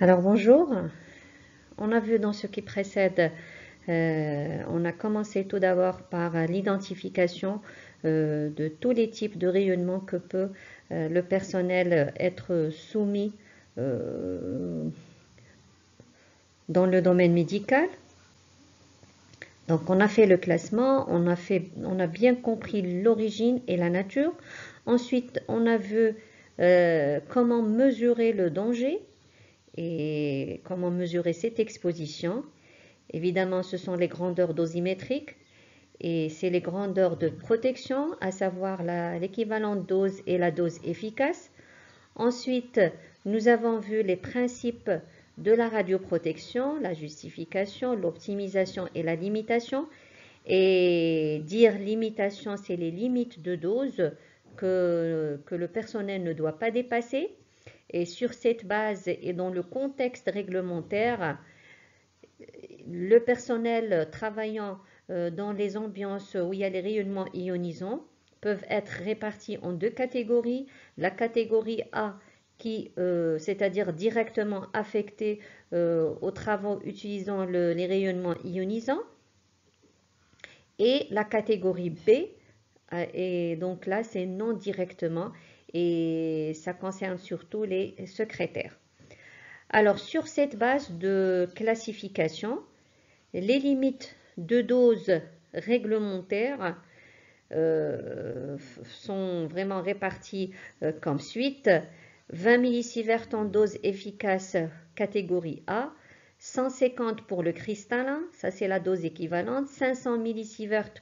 Alors bonjour, on a vu dans ce qui précède, on a commencé tout d'abord par l'identification de tous les types de rayonnement que peut le personnel être soumis dans le domaine médical. Donc on a fait le classement, on a bien compris l'origine et la nature. Ensuite, on a vu comment mesurer le danger et comment mesurer cette exposition. Évidemment, ce sont les grandeurs dosimétriques et c'est les grandeurs de protection, à savoir l'équivalente dose et la dose efficace. Ensuite, nous avons vu les principes de la radioprotection, la justification, l'optimisation et la limitation. Et dire limitation, c'est les limites de dose que le personnel ne doit pas dépasser. Et sur cette base et dans le contexte réglementaire, le personnel travaillant dans les ambiances où il y a les rayonnements ionisants peuvent être répartis en deux catégories. La catégorie A c'est-à-dire directement affectée aux travaux utilisant les rayonnements ionisants, et la catégorie B, et donc là c'est non directement, et ça concerne surtout les secrétaires. Alors sur cette base de classification, les limites de dose réglementaires sont vraiment réparties comme suite. 20 millisieverts en dose efficace catégorie A, 150 pour le cristallin, ça c'est la dose équivalente, 500 millisieverts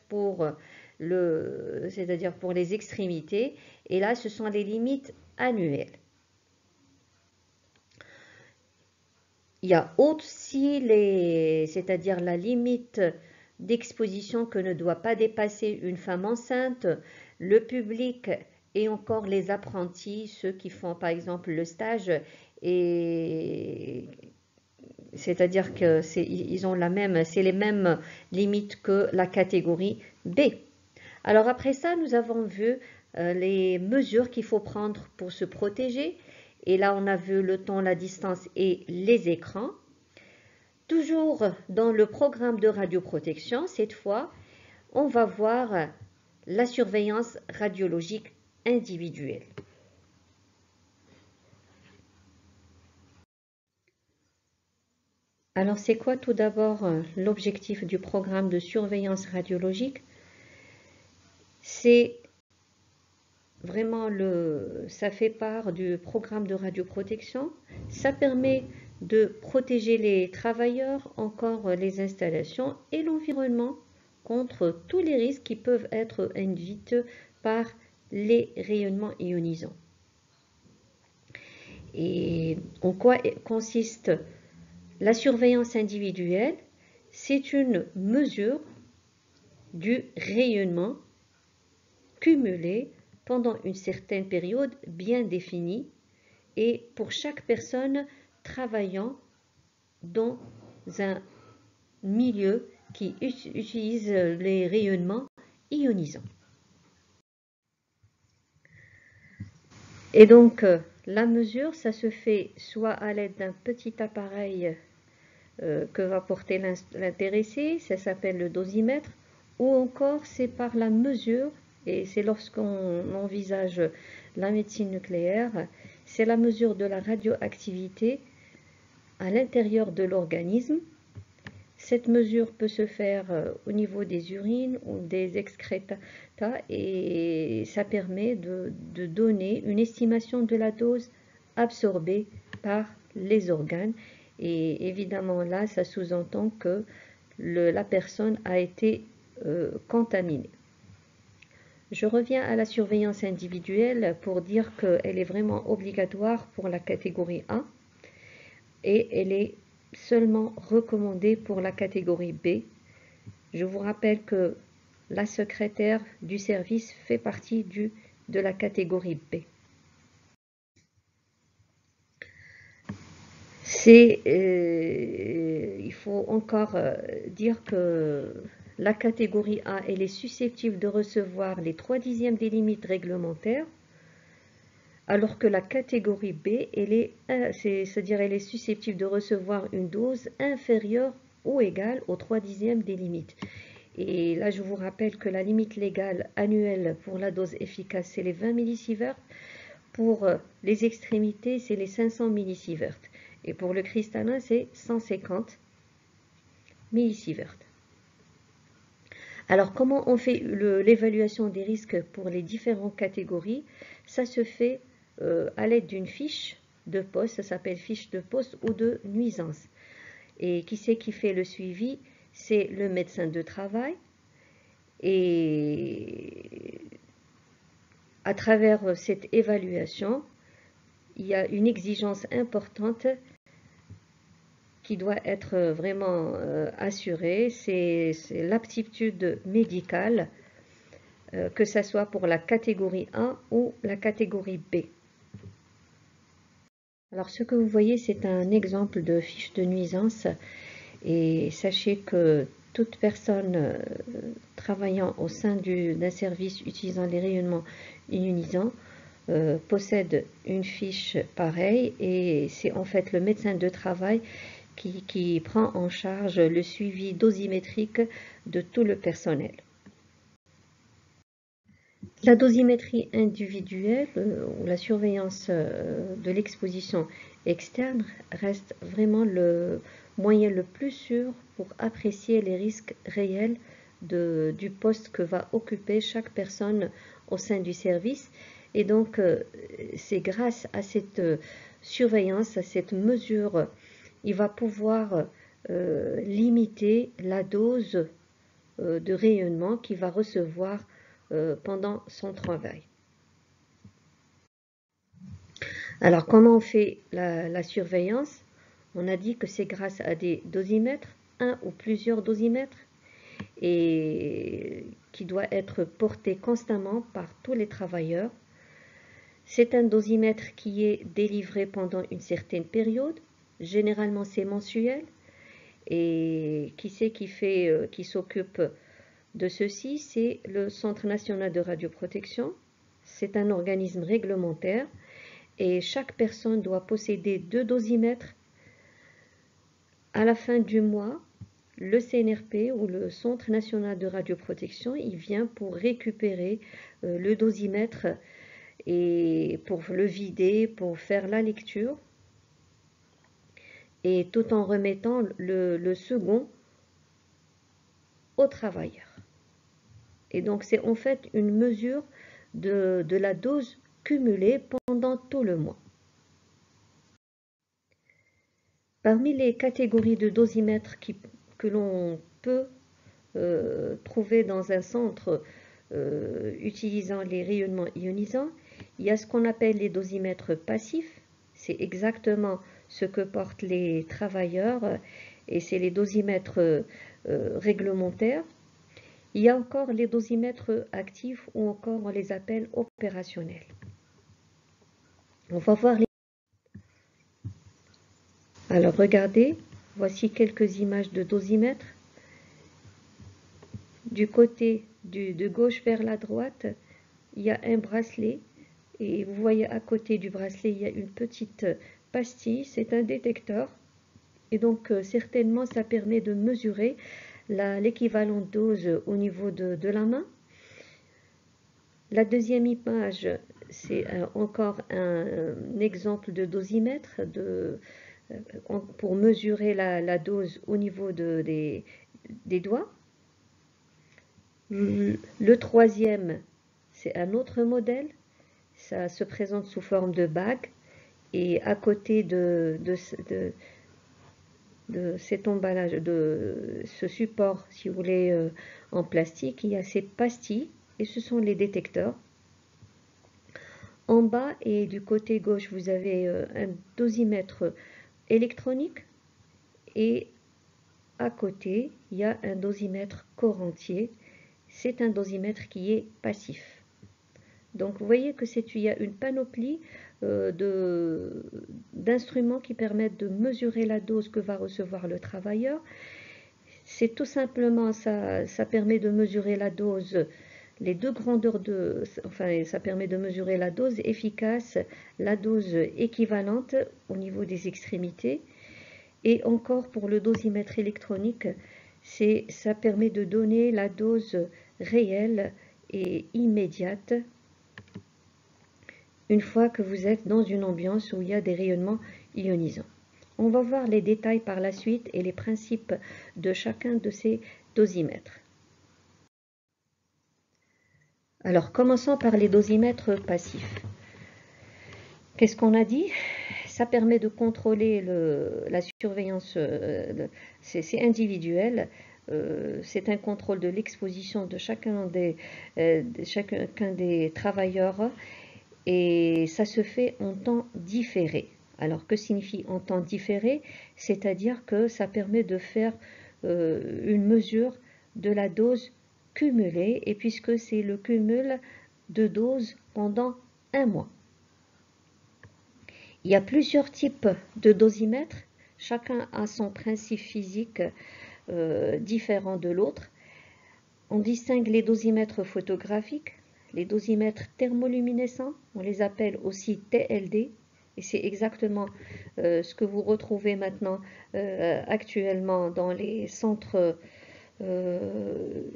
c'est-à-dire pour les extrémités, et là ce sont les limites annuelles. Il y a aussi c'est-à-dire la limite d'exposition que ne doit pas dépasser une femme enceinte, le public et encore les apprentis, ceux qui font par exemple le stage, et c'est-à-dire que c'est les mêmes limites que la catégorie B. Alors après ça, nous avons vu les mesures qu'il faut prendre pour se protéger. Et là, on a vu le temps, la distance et les écrans. Toujours dans le programme de radioprotection, cette fois, on va voir la surveillance radiologique individuelle. Alors, c'est quoi tout d'abord l'objectif du programme de surveillance radiologique? C'est vraiment ça fait part du programme de radioprotection. Ça permet de protéger les travailleurs, encore les installations et l'environnement contre tous les risques qui peuvent être induits par les rayonnements ionisants. Et en quoi consiste la surveillance individuelle? C'est une mesure du rayonnement cumulé pendant une certaine période bien définie et pour chaque personne travaillant dans un milieu qui utilise les rayonnements ionisants. Et donc, la mesure, ça se fait soit à l'aide d'un petit appareil que va porter l'intéressé, ça s'appelle le dosimètre, ou encore c'est par la mesure, et c'est lorsqu'on envisage la médecine nucléaire, c'est la mesure de la radioactivité à l'intérieur de l'organisme. Cette mesure peut se faire au niveau des urines ou des excréta et ça permet de donner une estimation de la dose absorbée par les organes. Et évidemment là, ça sous-entend que la personne a été contaminée. Je reviens à la surveillance individuelle pour dire qu'elle est vraiment obligatoire pour la catégorie A et elle est seulement recommandée pour la catégorie B. Je vous rappelle que la secrétaire du service fait partie de la catégorie B. Il faut encore dire que la catégorie A, elle est susceptible de recevoir les 3/10 des limites réglementaires. alors que la catégorie B, c'est-à-dire elle est susceptible de recevoir une dose inférieure ou égale aux 3/10 des limites. Et là, je vous rappelle que la limite légale annuelle pour la dose efficace, c'est les 20 millisieverts. Pour les extrémités, c'est les 500 millisieverts. Et pour le cristallin, c'est 150 millisieverts. Alors, comment on fait l'évaluation des risques pour les différentes catégories? Ça se fait à l'aide d'une fiche de poste, ça s'appelle fiche de poste ou de nuisance. Et qui c'est qui fait le suivi? C'est le médecin de travail. Et à travers cette évaluation, il y a une exigence importante qui doit être vraiment assurée, c'est l'aptitude médicale, que ce soit pour la catégorie A ou la catégorie B. Alors ce que vous voyez, c'est un exemple de fiche de nuisance, et sachez que toute personne travaillant au sein d'un service utilisant les rayonnements ionisants possède une fiche pareille, et c'est en fait le médecin de travail qui prend en charge le suivi dosimétrique de tout le personnel. La dosimétrie individuelle ou la surveillance de l'exposition externe reste vraiment le moyen le plus sûr pour apprécier les risques réels du poste que va occuper chaque personne au sein du service. Et donc, c'est grâce à cette surveillance, à cette mesure, il va pouvoir limiter la dose de rayonnement qu'il va recevoir pendant son travail. Alors, comment on fait la surveillance? On a dit que c'est grâce à des dosimètres, un ou plusieurs dosimètres, et qui doit être porté constamment par tous les travailleurs. C'est un dosimètre qui est délivré pendant une certaine période, généralement c'est mensuel. Et qui c'est qui s'occupe de ceci? C'est le Centre national de radioprotection. C'est un organisme réglementaire et chaque personne doit posséder 2 dosimètres. À la fin du mois, le CNRP ou le Centre national de radioprotection, il vient pour récupérer le dosimètre et pour le vider, pour faire la lecture, et tout en remettant le second aux travailleurs. Et donc c'est en fait une mesure de la dose cumulée pendant tout le mois. Parmi les catégories de dosimètres que l'on peut trouver dans un centre utilisant les rayonnements ionisants, il y a ce qu'on appelle les dosimètres passifs. C'est exactement ce que portent les travailleurs, et c'est les dosimètres réglementaires. Il y a encore les dosimètres actifs, ou encore on les appelle opérationnels. On va voir les... Alors regardez, voici quelques images de dosimètres. Du côté de gauche vers la droite, il y a un bracelet, et vous voyez à côté du bracelet, il y a une petite pastille, c'est un détecteur, et donc certainement ça permet de mesurer l'équivalent dose au niveau de la main. La deuxième image, c'est encore un exemple de dosimètre pour mesurer la dose au niveau des doigts. Le troisième, c'est un autre modèle. Ça se présente sous forme de bague. Et à côté de cet emballage, de ce support, si vous voulez, en plastique, il y a ces pastilles. Et ce sont les détecteurs. En bas et du côté gauche, vous avez un dosimètre électronique. Et à côté, il y a un dosimètre corps-entier. C'est un dosimètre qui est passif. Donc vous voyez que il y a une panoplie d'instruments qui permettent de mesurer la dose que va recevoir le travailleur. C'est tout simplement ça permet de mesurer la dose les deux grandeurs de, enfin, ça permet de mesurer la dose efficace, la dose équivalente au niveau des extrémités. Et encore pour le dosimètre électronique, ça permet de donner la dose réelle et immédiate une fois que vous êtes dans une ambiance où il y a des rayonnements ionisants. On va voir les détails par la suite et les principes de chacun de ces dosimètres. Alors, commençons par les dosimètres passifs. Qu'est-ce qu'on a dit? Ça permet de contrôler la surveillance, c'est individuel. C'est un contrôle de l'exposition de chacun des travailleurs et ça se fait en temps différé. Alors, que signifie en temps différé? C'est-à-dire que ça permet de faire une mesure de la dose cumulée, et puisque c'est le cumul de doses pendant un mois. Il y a plusieurs types de dosimètres, chacun a son principe physique différent de l'autre. On distingue les dosimètres photographiques, les dosimètres thermoluminescents, on les appelle aussi TLD, et c'est exactement ce que vous retrouvez maintenant actuellement dans les centres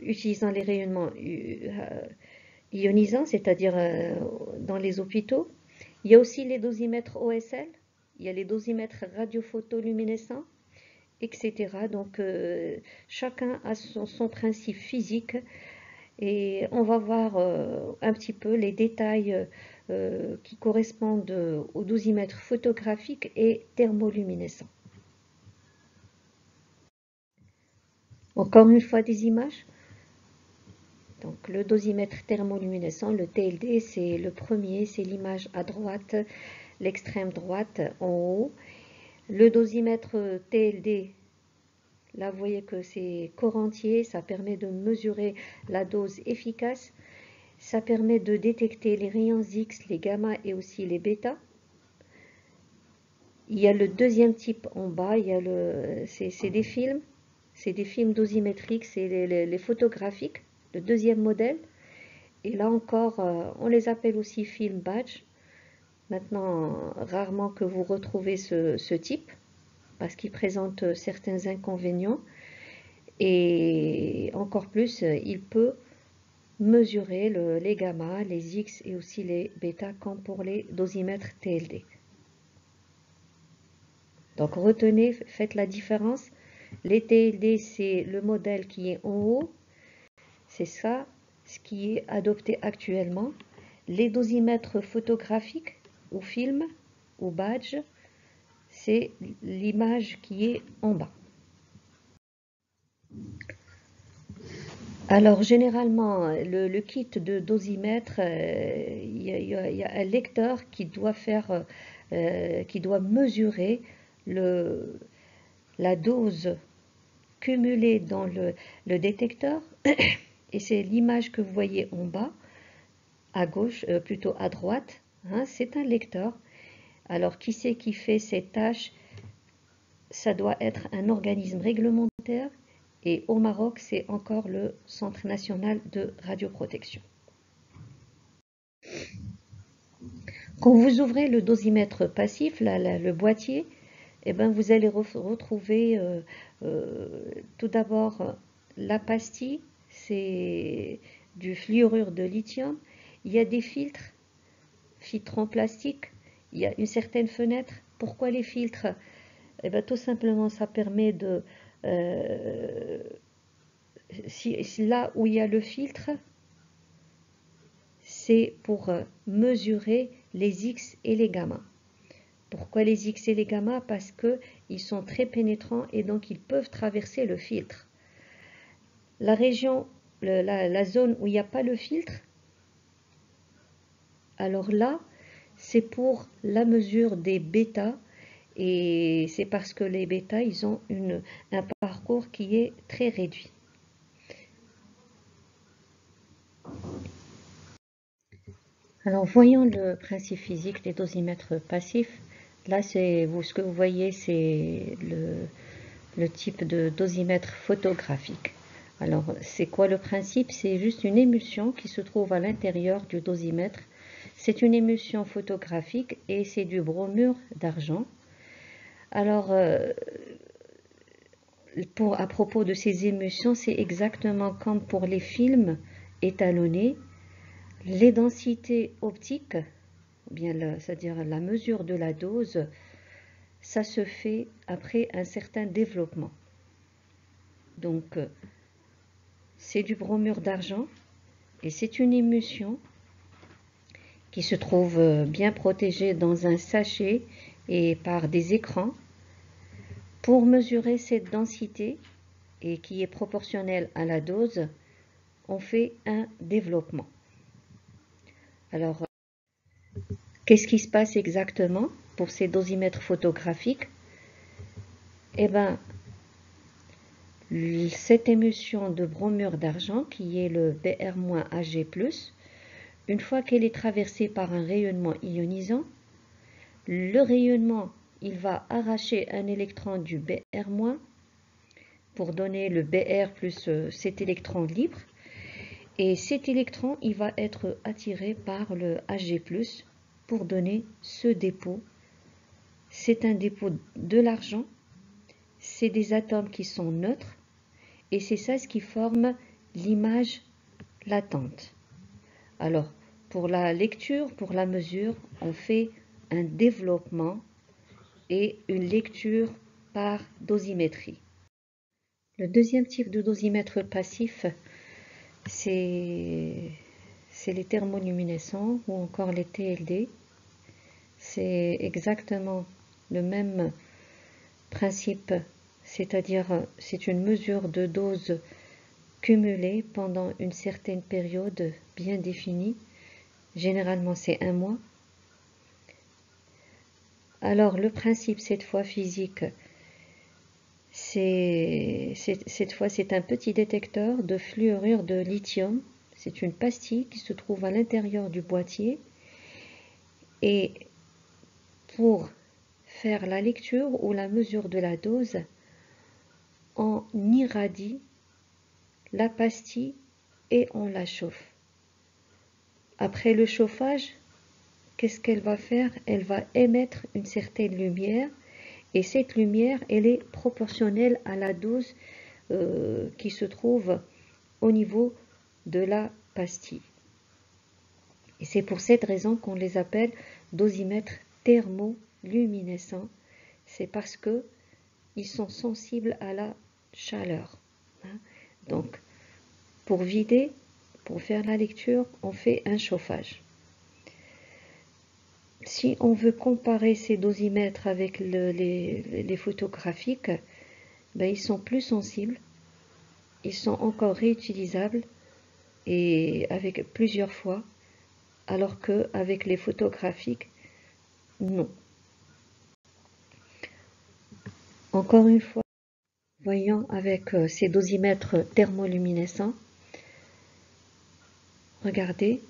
utilisant les rayonnements ionisants, c'est-à-dire dans les hôpitaux. Il y a aussi les dosimètres OSL, il y a les dosimètres radiophotoluminescents, etc. Donc chacun a son principe physique et on va voir un petit peu les détails qui correspondent aux dosimètres photographiques et thermoluminescents. Encore une fois des images. Donc le dosimètre thermoluminescent, le TLD, c'est le premier, c'est l'image à droite, l'extrême droite en haut. Le dosimètre TLD, là vous voyez que c'est corps entier, ça permet de mesurer la dose efficace. Ça permet de détecter les rayons X, les gamma et aussi les bêta. Il y a le deuxième type en bas, il y a c'est des films. C'est des films dosimétriques, c'est les photographiques, le deuxième modèle. Et là encore, on les appelle aussi film badge. Maintenant, rarement que vous retrouvez ce type, parce qu'il présente certains inconvénients. Et encore plus, il peut mesurer les gamma, les X et aussi les bêta, comme pour les dosimètres TLD. Donc retenez, faites la différence. Les TLD, c'est le modèle qui est en haut. C'est ça, ce qui est adopté actuellement. Les dosimètres photographiques ou film ou badge, c'est l'image qui est en bas. Alors généralement, le kit de dosimètre, il y a un lecteur qui doit mesurer la dose cumulée dans le détecteur, et c'est l'image que vous voyez en bas, à gauche, plutôt à droite, hein, c'est un lecteur. Alors qui c'est qui fait ces tâches? Ça doit être un organisme réglementaire, et au Maroc, c'est encore le Centre national de radioprotection. Quand vous ouvrez le dosimètre passif, le boîtier, eh ben, vous allez retrouver tout d'abord la pastille, c'est du fluorure de lithium. Il y a des filtres en plastique, il y a une certaine fenêtre. Pourquoi les filtres? Eh ben, tout simplement, ça permet de... là où il y a le filtre, c'est pour mesurer les X et les gamma. Pourquoi les X et les gamma? Parce qu'ils sont très pénétrants et donc ils peuvent traverser le filtre. La région, la zone où il n'y a pas le filtre, alors là, c'est pour la mesure des bêta, et c'est parce que les bêta, ils ont un parcours qui est très réduit. Alors, voyons le principe physique des dosimètres passifs. Là, ce que vous voyez, c'est le type de dosimètre photographique. Alors, c'est quoi le principe? C'est juste une émulsion qui se trouve à l'intérieur du dosimètre. C'est une émulsion photographique et c'est du bromure d'argent. Alors, à propos de ces émulsions, c'est exactement comme pour les films étalonnés. Les densités optiques, c'est-à-dire la mesure de la dose, ça se fait après un certain développement. Donc, c'est du bromure d'argent et c'est une émulsion qui se trouve bien protégée dans un sachet et par des écrans. Pour mesurer cette densité et qui est proportionnelle à la dose, on fait un développement. Alors, qu'est-ce qui se passe exactement pour ces dosimètres photographiques? Eh bien, cette émulsion de bromure d'argent, qui est le Br-Ag+, une fois qu'elle est traversée par un rayonnement ionisant, le rayonnement, il va arracher un électron du Br- pour donner le Br plus cet électron libre. Et cet électron, il va être attiré par le Ag+, pour donner ce dépôt. C'est un dépôt de l'argent. C'est des atomes qui sont neutres. Et c'est ça ce qui forme l'image latente. Alors, pour la lecture, pour la mesure, on fait un développement et une lecture par dosimétrie. Le deuxième type de dosimètre passif, c'est les thermoluminescents ou encore les TLD. C'est exactement le même principe, c'est-à-dire c'est une mesure de dose cumulée pendant une certaine période bien définie. Généralement, c'est un mois. Alors, le principe, cette fois physique, cette fois, c'est un petit détecteur de fluorure de lithium. C'est une pastille qui se trouve à l'intérieur du boîtier. Et pour faire la lecture ou la mesure de la dose, on irradie la pastille et on la chauffe. Après le chauffage, qu'est-ce qu'elle va faire? Elle va émettre une certaine lumière et cette lumière, elle est proportionnelle à la dose qui se trouve au niveau de la pastille. Et c'est pour cette raison qu'on les appelle dosimètres thermoluminescents. C'est parce que ils sont sensibles à la chaleur. Donc, pour vider, pour faire la lecture, on fait un chauffage. Si on veut comparer ces dosimètres avec les photographiques, ben, ils sont plus sensibles, ils sont encore réutilisables et avec plusieurs fois, alors qu'avec les photographiques, non. Encore une fois, voyons avec ces dosimètres thermoluminescents. Regardez,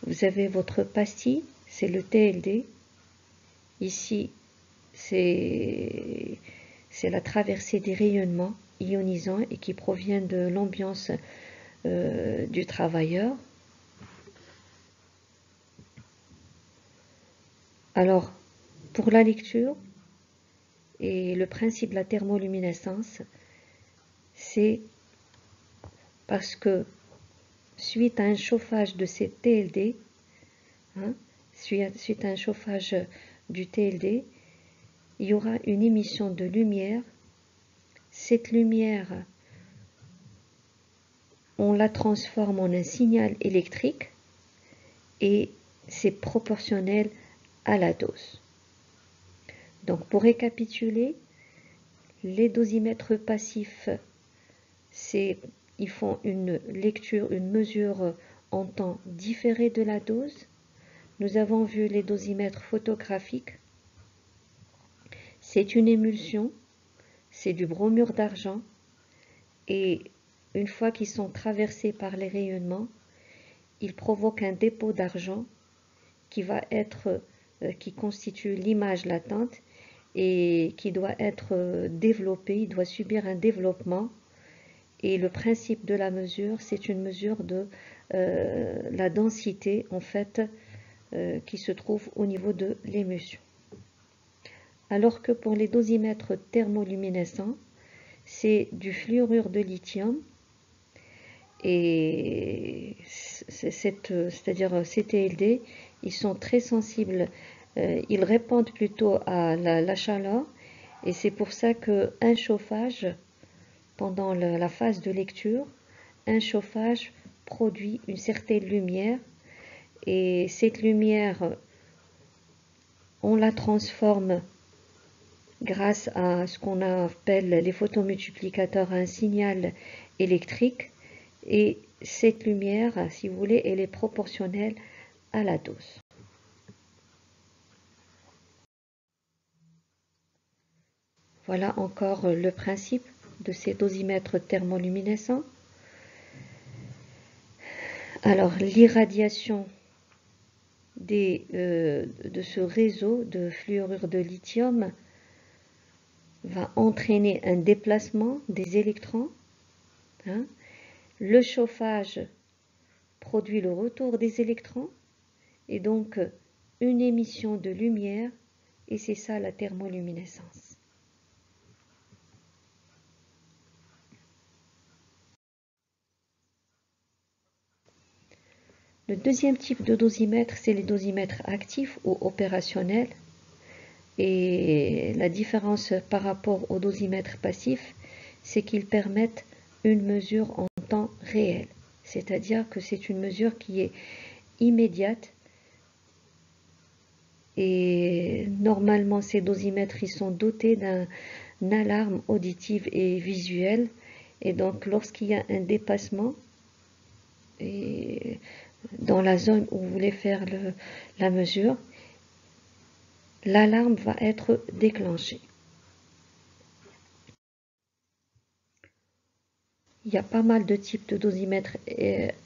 vous avez votre pastille, c'est le TLD. Ici, c'est la traversée des rayonnements ionisants et qui proviennent de l'ambiance du travailleur. Alors, pour la lecture et le principe de la thermoluminescence, c'est parce que suite à un chauffage de ces TLD, suite à un chauffage du TLD, il y aura une émission de lumière. Cette lumière, on la transforme en un signal électrique et c'est proportionnel à la dose. Donc pour récapituler, les dosimètres passifs, ils font une lecture, une mesure en temps différé de la dose. Nous avons vu les dosimètres photographiques. C'est une émulsion, c'est du bromure d'argent et une fois qu'ils sont traversés par les rayonnements, ils provoquent un dépôt d'argent qui constitue l'image latente et qui doit être développé, il doit subir un développement Et le principe de la mesure, c'est une mesure de la densité, en fait, qui se trouve au niveau de l'émulsion. Alors que pour les dosimètres thermoluminescents, c'est du fluorure de lithium, et c'est-à-dire CTLD, ils sont très sensibles, ils répondent plutôt à la chaleur, et c'est pour ça qu'un chauffage, pendant la phase de lecture, un chauffage produit une certaine lumière, et cette lumière, on la transforme grâce à ce qu'on appelle les photomultiplicateurs à un signal électrique, et cette lumière, si vous voulez, elle est proportionnelle à la dose. Voilà encore le principe de ces dosimètres thermoluminescents. Alors, l'irradiation de ce réseau de fluorure de lithium va entraîner un déplacement des électrons. Le chauffage produit le retour des électrons et donc une émission de lumière, et c'est ça la thermoluminescence. Le deuxième type de dosimètre, c'est les dosimètres actifs ou opérationnels. Et la différence par rapport aux dosimètres passifs, c'est qu'ils permettent une mesure en temps réel. C'est-à-dire que c'est une mesure qui est immédiate. Et normalement, ces dosimètres, ils sont dotés d'une alarme auditive et visuelle. Et donc, lorsqu'il y a un dépassement, et dans la zone où vous voulez faire la mesure, l'alarme va être déclenchée. Il y a pas mal de types de dosimètres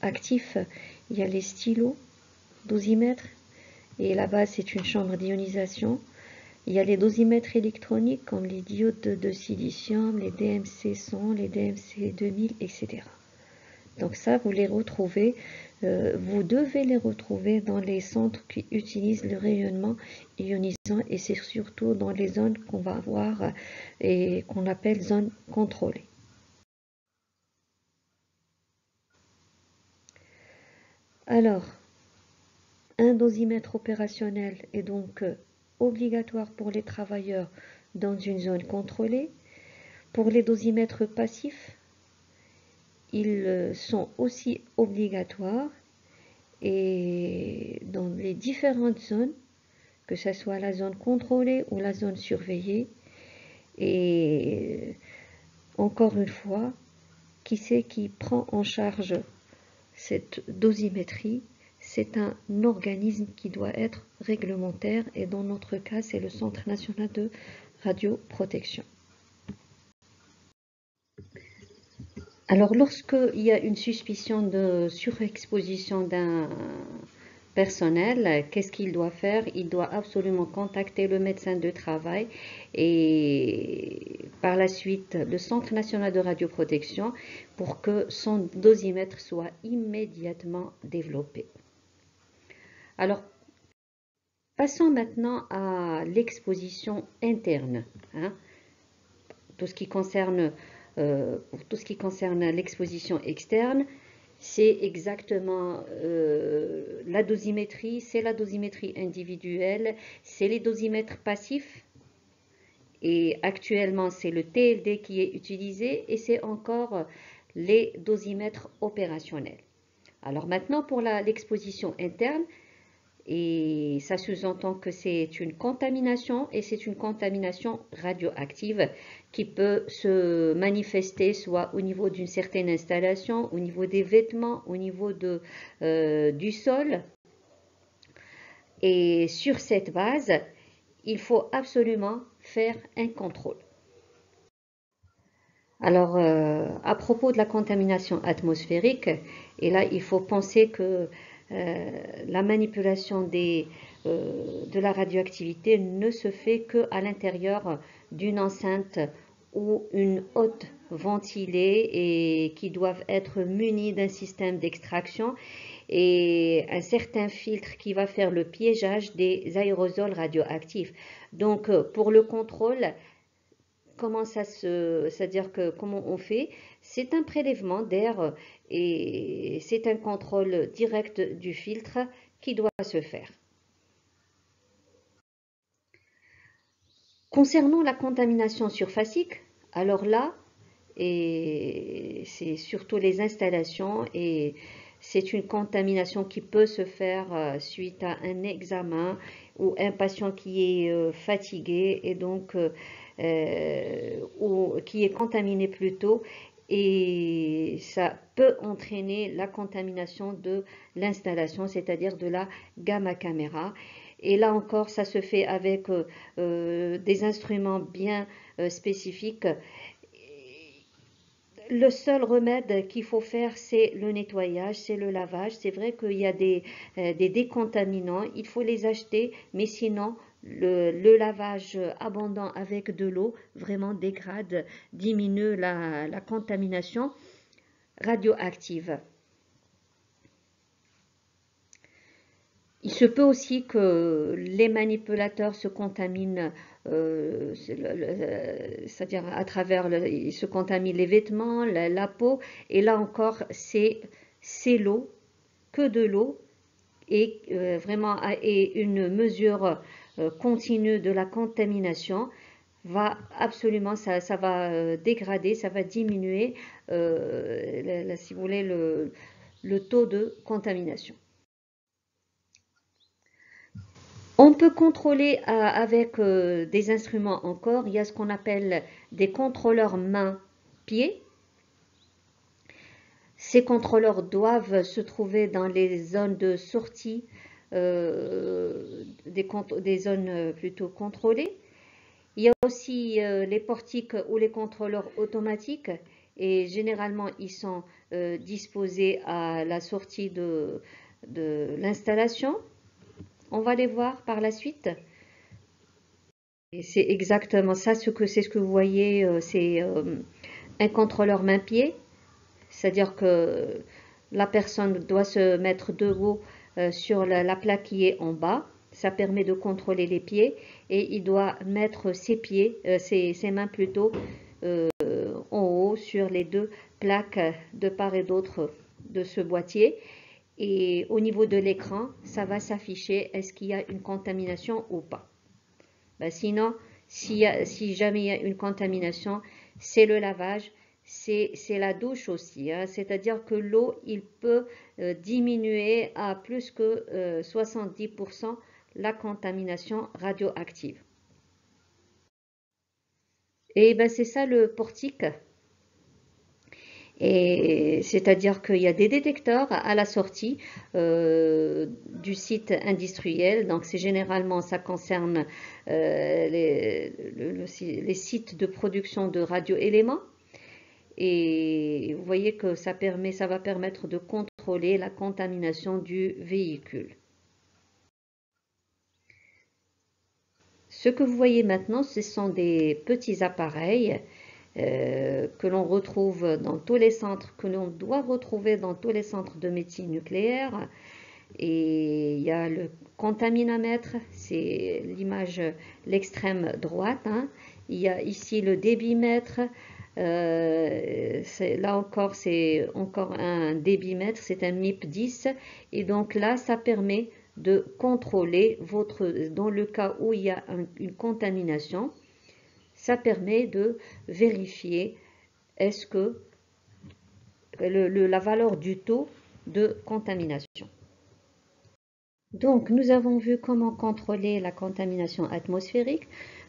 actifs. Il y a les stylos dosimètres, et là-bas c'est une chambre d'ionisation. Il y a les dosimètres électroniques comme les diodes de silicium, les DMC100, les DMC2000, etc. Donc ça, vous les retrouvez, vous devez les retrouver dans les centres qui utilisent le rayonnement ionisant, et c'est surtout dans les zones qu'on va avoir et qu'on appelle zones contrôlées. Alors, un dosimètre opérationnel est donc obligatoire pour les travailleurs dans une zone contrôlée. Pour les dosimètres passifs, ils sont aussi obligatoires, et dans les différentes zones, que ce soit la zone contrôlée ou la zone surveillée. Et encore une fois, qui c'est qui prend en charge cette dosimétrie? C'est un organisme qui doit être réglementaire, et dans notre cas, c'est le Centre national de radioprotection. Alors, lorsqu'il y a une suspicion de surexposition d'un personnel, qu'est-ce qu'il doit faire? Il doit absolument contacter le médecin de travail et par la suite le Centre national de radioprotection pour que son dosimètre soit immédiatement développé. Alors, passons maintenant à l'exposition interne. Tout ce qui concerne l'exposition externe, c'est exactement la dosimétrie, c'est la dosimétrie individuelle, c'est les dosimètres passifs, et actuellement c'est le TLD qui est utilisé, et c'est encore les dosimètres opérationnels. Alors maintenant pour l'exposition interne, et ça sous-entend que c'est une contamination, et c'est une contamination radioactive qui peut se manifester soit au niveau d'une certaine installation, au niveau des vêtements, au niveau du sol. Et sur cette base, il faut absolument faire un contrôle. Alors, à propos de la contamination atmosphérique, et là, il faut penser que la manipulation de la radioactivité ne se fait qu'à l'intérieur d'une enceinte ou une haute ventilés et qui doivent être munis d'un système d'extraction et un certain filtre qui va faire le piégeage des aérosols radioactifs. Donc, pour le contrôle, c'est-à-dire que comment on fait? C'est un prélèvement d'air et c'est un contrôle direct du filtre qui doit se faire. Concernant la contamination surfacique, alors là, et c'est surtout les installations et c'est une contamination qui peut se faire suite à un examen ou un patient qui est fatigué et donc ou qui est contaminé plutôt et ça peut entraîner la contamination de l'installation, c'est-à-dire de la gamma caméra. Et là encore, ça se fait avec des instruments bien spécifiques. Le seul remède qu'il faut faire, c'est le nettoyage, c'est le lavage. C'est vrai qu'il y a des décontaminants, il faut les acheter, mais sinon, le lavage abondant avec de l'eau vraiment dégrade, diminue la contamination radioactive. Il se peut aussi que les manipulateurs se contaminent, c'est-à-dire à travers, ils se contaminent les vêtements, la peau, et là encore, c'est l'eau, que de l'eau, et vraiment et une mesure continue de la contamination va absolument, ça va dégrader, ça va diminuer, si vous voulez, le taux de contamination. On peut contrôler avec des instruments encore. Il y a ce qu'on appelle des contrôleurs main-pied. Ces contrôleurs doivent se trouver dans les zones de sortie, des zones plutôt contrôlées. Il y a aussi les portiques ou les contrôleurs automatiques et généralement ils sont disposés à la sortie de l'installation. On va les voir par la suite. Et c'est exactement ça, c'est ce que vous voyez, c'est un contrôleur main-pied, c'est-à-dire que la personne doit se mettre debout sur la plaque qui est en bas. Ça permet de contrôler les pieds et il doit mettre ses pieds, ses mains plutôt, en haut sur les deux plaques de part et d'autre de ce boîtier. Et au niveau de l'écran, ça va s'afficher est-ce qu'il y a une contamination ou pas. Ben sinon, si jamais il y a une contamination, c'est le lavage, c'est la douche aussi. Hein. C'est-à-dire que l'eau, il peut diminuer à plus que 70% la contamination radioactive. Et ben c'est ça le portique. Et c'est-à-dire qu'il y a des détecteurs à la sortie du site industriel. Donc c'est généralement, ça concerne les sites de production de radioéléments. Et vous voyez que ça va permettre de contrôler la contamination du véhicule. Ce que vous voyez maintenant, ce sont des petits appareils que l'on retrouve dans tous les centres, que l'on doit retrouver dans tous les centres de médecine nucléaire. Et il y a le contaminamètre, c'est l'image, l'extrême droite. Hein. Il y a ici le débitmètre. Là encore, c'est encore un débitmètre, c'est un MIP 10. Et donc là, ça permet de contrôler dans le cas où il y a une contamination, ça permet de vérifier est-ce que la valeur du taux de contamination. Donc, nous avons vu comment contrôler la contamination atmosphérique,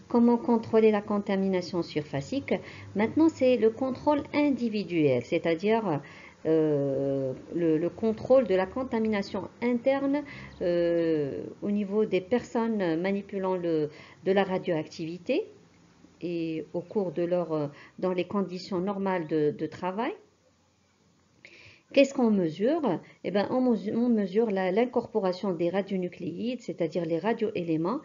comment contrôler la contamination surfacique. Maintenant, c'est le contrôle individuel, c'est-à-dire le contrôle de la contamination interne au niveau des personnes manipulant de la radioactivité et au cours de dans les conditions normales de travail. Qu'est-ce qu'on mesure? Eh bien, on mesure l'incorporation des radionucléides, c'est-à-dire les radioéléments,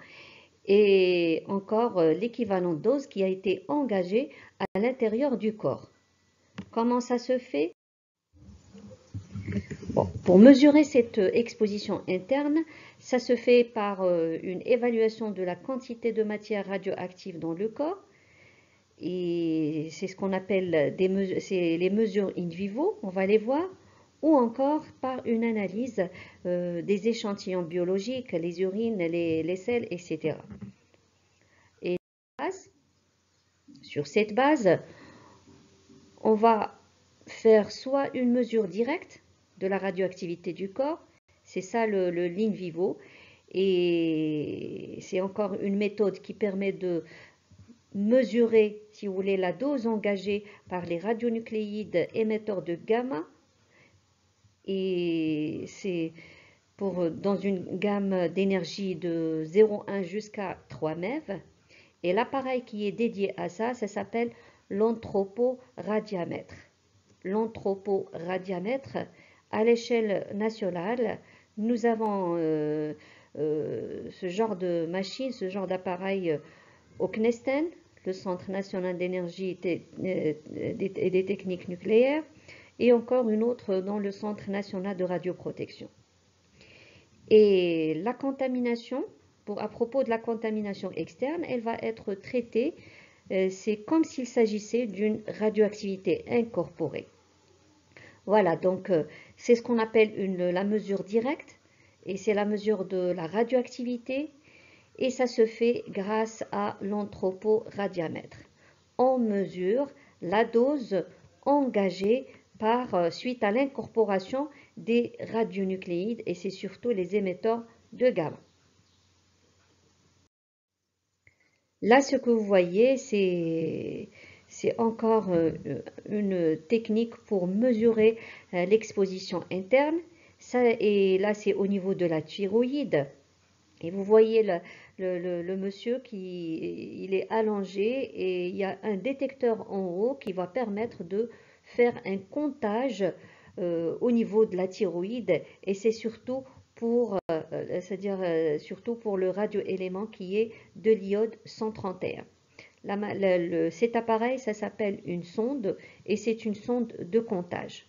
et encore l'équivalent dose qui a été engagé à l'intérieur du corps. Comment ça se fait? Bon, pour mesurer cette exposition interne, ça se fait par une évaluation de la quantité de matière radioactive dans le corps. Et c'est ce qu'on appelle les mesures in vivo, on va les voir, ou encore par une analyse des échantillons biologiques, les urines, les selles, etc. Et sur cette base, on va faire soit une mesure directe de la radioactivité du corps, c'est ça le in vivo, et c'est encore une méthode qui permet de mesurer, si vous voulez, la dose engagée par les radionucléides émetteurs de gamma, et c'est dans une gamme d'énergie de 0,1 jusqu'à 3 MeV. Et l'appareil qui est dédié à ça, ça s'appelle l'anthroporadiamètre. L'anthroporadiamètre, à l'échelle nationale, nous avons ce genre de machine, ce genre d'appareil au CNESTEN, le Centre national d'énergie et des techniques nucléaires, et encore une autre dans le Centre national de radioprotection. Et la contamination, à propos de la contamination externe, elle va être traitée, c'est comme s'il s'agissait d'une radioactivité incorporée. Voilà, donc c'est ce qu'on appelle la mesure directe, et c'est la mesure de la radioactivité, et ça se fait grâce à l'anthroporadiamètre. On mesure la dose engagée suite à l'incorporation des radionucléides, et c'est surtout les émetteurs de gamma. Là, ce que vous voyez, c'est encore une technique pour mesurer l'exposition interne. Et là, c'est au niveau de la thyroïde. Et vous voyez le monsieur il est allongé et il y a un détecteur en haut qui va permettre de faire un comptage au niveau de la thyroïde, et c'est surtout surtout pour le radioélément qui est de l'iode 131. Cet appareil, ça s'appelle une sonde, et c'est une sonde de comptage.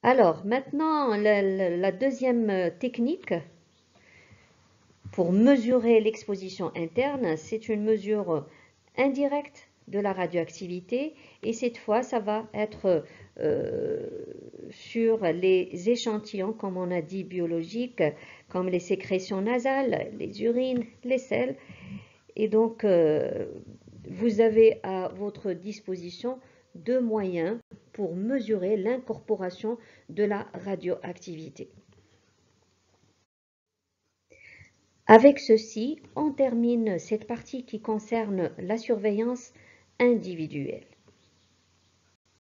Alors maintenant, la deuxième technique pour mesurer l'exposition interne, c'est une mesure indirecte de la radioactivité, et cette fois, ça va être sur les échantillons, comme on a dit, biologiques, comme les sécrétions nasales, les urines, les selles. Et donc, vous avez à votre disposition deux moyens pour mesurer l'incorporation de la radioactivité. Avec ceci, on termine cette partie qui concerne la surveillance individuelle.